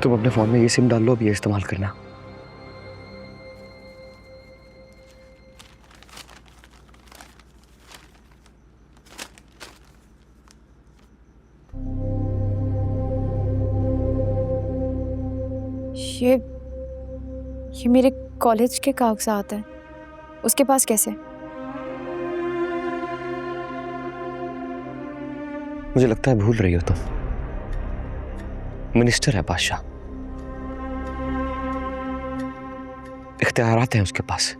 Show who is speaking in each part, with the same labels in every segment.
Speaker 1: तुम अपने फोन में ये सिम डाल लो, अब ये इस्तेमाल करना।
Speaker 2: ये मेरे कॉलेज के कागजात हैं। उसके पास कैसे?
Speaker 1: मुझे लगता है भूल रही हो तुम। मिनिस्टर है बादशाह, इख्तियारात हैं उसके पास।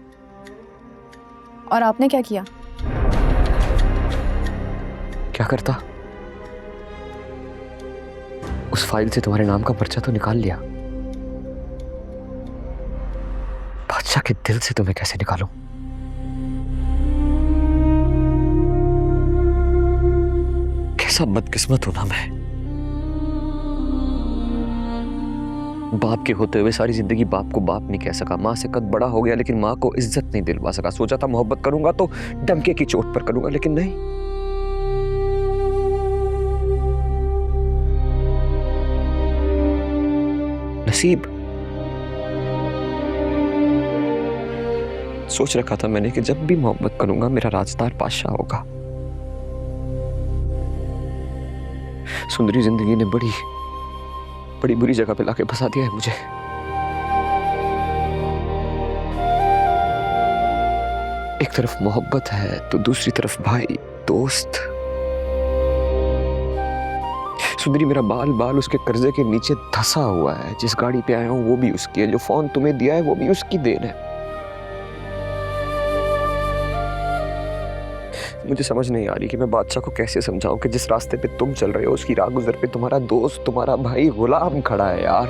Speaker 2: और आपने क्या किया?
Speaker 1: क्या करता? उस फाइल से तुम्हारे नाम का पर्चा तो निकाल लिया। बादशाह के दिल से तुम्हें कैसे निकालूं? कैसा बदकिस्मत हूं ना मैं। बाप के होते हुए सारी जिंदगी बाप को बाप नहीं कह सका। मां से कद बड़ा हो गया लेकिन मां को इज्जत नहीं दिलवा सका। सोचा था मोहब्बत करूंगा तो डंके की चोट पर करूंगा, लेकिन नहीं। नसीब। सोच रखा था मैंने कि जब भी मोहब्बत करूंगा मेरा राजदार बादशाह होगा। सुंदरी जिंदगी ने बड़ी बड़ी बुरी जगह पे लाके फंसा दिया है मुझे। एक तरफ मोहब्बत है तो दूसरी तरफ भाई, दोस्त। सुंदरी, मेरा बाल बाल उसके कर्जे के नीचे धंसा हुआ है। जिस गाड़ी पे आया हूं वो भी उसकी है, जो फोन तुम्हें दिया है वो भी उसकी देन है। मुझे समझ नहीं आ रही कि मैं बादशाह को कैसे समझाऊं कि जिस रास्ते पे तुम चल रहे हो उसकी राह गुजर पे तुम्हारा दोस्त, तुम्हारा भाई गुलाम खड़ा है यार।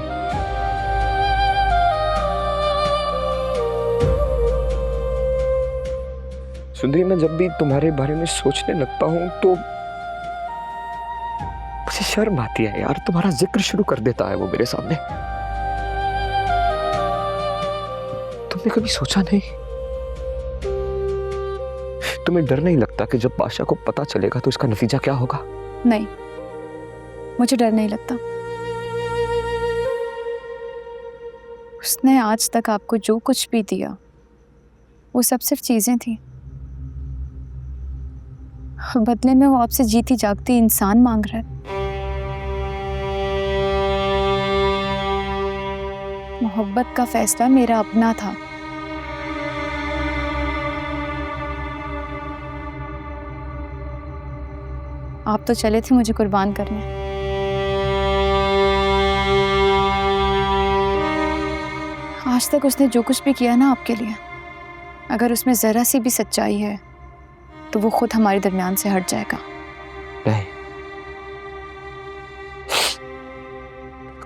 Speaker 1: सुंदरी, मैं जब भी तुम्हारे बारे में सोचने लगता हूं तो मुझे शर्म आती है यार। तुम्हारा जिक्र शुरू कर देता है वो मेरे सामने। तुमने कभी सोचा नहीं? तुम्हें डर नहीं लगता कि जब बादशाह को पता चलेगा तो इसका नतीजा क्या होगा?
Speaker 2: नहीं, मुझे डर नहीं लगता। उसने आज तक आपको जो कुछ भी दिया वो सब सिर्फ चीजें थी। बदले में वो आपसे जीती जागती इंसान मांग रहा है। मोहब्बत का फैसला मेरा अपना था। आप तो चले थे मुझे कुर्बान करने। आज तक उसने जो कुछ भी किया ना आपके लिए, अगर उसमें जरा सी भी सच्चाई है तो वो खुद हमारे दरमियान से हट जाएगा।
Speaker 1: नहीं,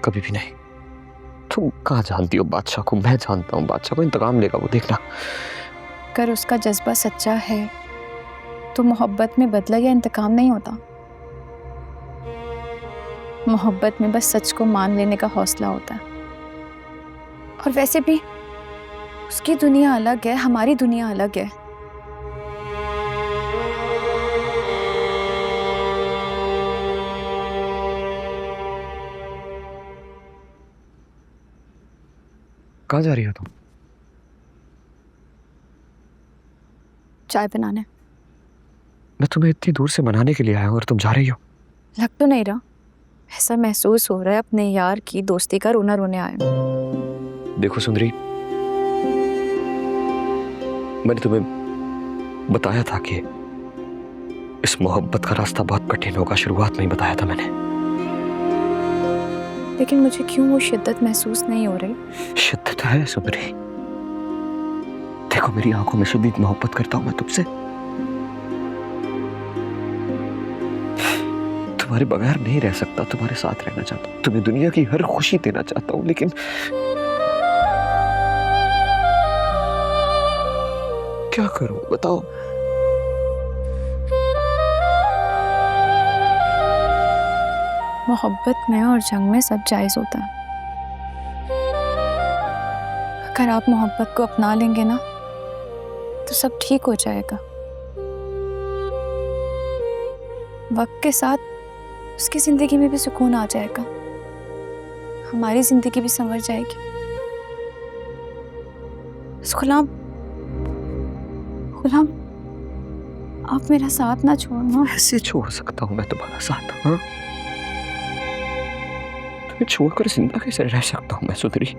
Speaker 1: कभी भी नहीं। तुम कहाँ जानती हो बादशाह को? मैं जानता हूँ बादशाह को। इंतकाम लेगा वो, देखना।
Speaker 2: अगर उसका जज्बा सच्चा है तो मोहब्बत में बदला या इंतकाम नहीं होता। मोहब्बत में बस सच को मान लेने का हौसला होता है। और वैसे भी उसकी दुनिया अलग है, हमारी दुनिया अलग है।
Speaker 1: कहाँ जा रही हो तुम?
Speaker 2: चाय बनाने।
Speaker 1: मैं तुम्हें इतनी दूर से मनाने के लिए आया हूँ और तुम जा रही हो?
Speaker 2: लग तो नहीं रहा, ऐसा महसूस हो रहा है अपने यार की दोस्ती का रोना रोने आए।
Speaker 1: देखो सुंदरी, मैंने तुम्हें बताया था कि इस मोहब्बत का रास्ता बहुत कठिन होगा। शुरुआत में ही बताया था मैंने।
Speaker 2: लेकिन मुझे क्यों वो शिद्दत महसूस नहीं हो रही?
Speaker 1: शिद्दत है सुंदरी। देखो, मेरी आंखों में शदीद मोहब्बत करता हूं मैं तुमसे। तुम्हारे बगैर नहीं रह सकता, तुम्हारे साथ रहना चाहता हूं, तुम्हें दुनिया की हर खुशी देना चाहता हूं, लेकिन क्या करूं बताओ?
Speaker 2: मोहब्बत में और जंग में सब जायज होता है। अगर आप मोहब्बत को अपना लेंगे ना तो सब ठीक हो जाएगा। वक्त के साथ उसकी जिंदगी में भी सुकून आ जाएगा। हमारी जिंदगी भी संवर जाएगी। बस गुलाम, गुलाम, आप मेरा साथ ना छोड़ना।
Speaker 1: कैसे छोड़ सकता हूँ मैं तुम्हारा साथ? हाँ, तुम्हें छोड़कर जिंदा कैसे रह सकता हूँ मैं सुंदरी?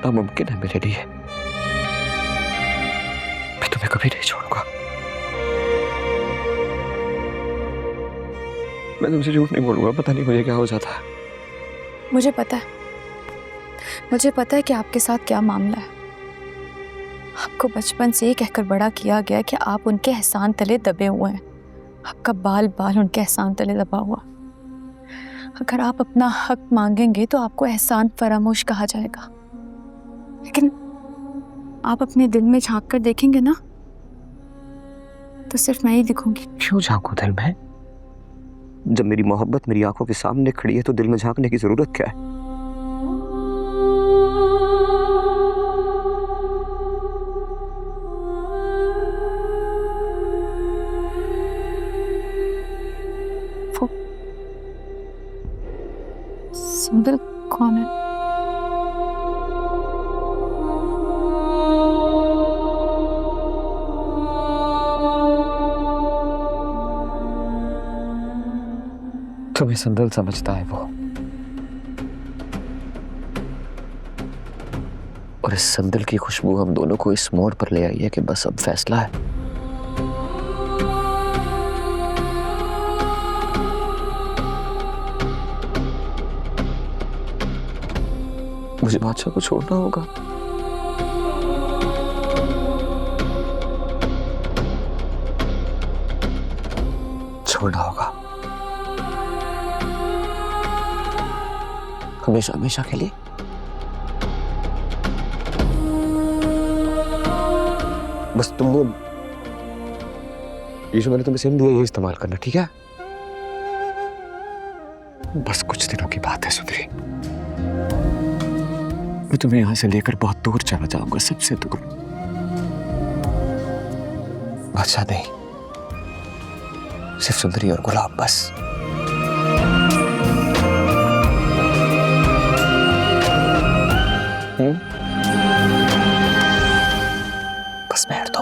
Speaker 1: नामुमकिन है मेरे लिए। मैं तुम्हें कभी नहीं छोड़ूंगा। मैं तुमसे झूठ नहीं बोलूंगा। पता नहीं मुझे क्या हो जाता है।
Speaker 2: मुझे पता है, मुझे पता है कि आपके साथ क्या मामला है। आपको बचपन से ये कहकर बड़ा किया गया कि आप उनके एहसान तले दबे हुए हैं। आपका बाल बाल उनके एहसान तले दबा हुआ। अगर आप अपना हक मांगेंगे तो आपको एहसान फरामोश कहा जाएगा, लेकिन आप अपने दिल में झांक कर देखेंगे ना, तो सिर्फ मैं ही दिखूंगी।
Speaker 1: क्यों झांकू दिल में? जब मेरी मोहब्बत मेरी आंखों के सामने खड़ी है तो दिल में झांकने की जरूरत क्या है?
Speaker 2: वो संदल कौन है?
Speaker 1: तुम्हें संदल समझता है वो, और इस संदल की खुशबू हम दोनों को इस मोड़ पर ले आई है कि बस अब फैसला है। मुझे बादशाह को छोड़ना होगा। छोड़ना होगा हमेशा हमेशा के लिए। बस तुम वो ये जो मैंने तुम्हें सिम दिया ये इस्तेमाल करना, ठीक है? बस कुछ दिनों की बात है सुंदरी। मैं तुम्हें यहां से लेकर बहुत दूर चला जाऊंगा, सबसे दूर। बादशाह नहीं, सिर्फ सुंदरी और गुलाब बस। बस मैं तो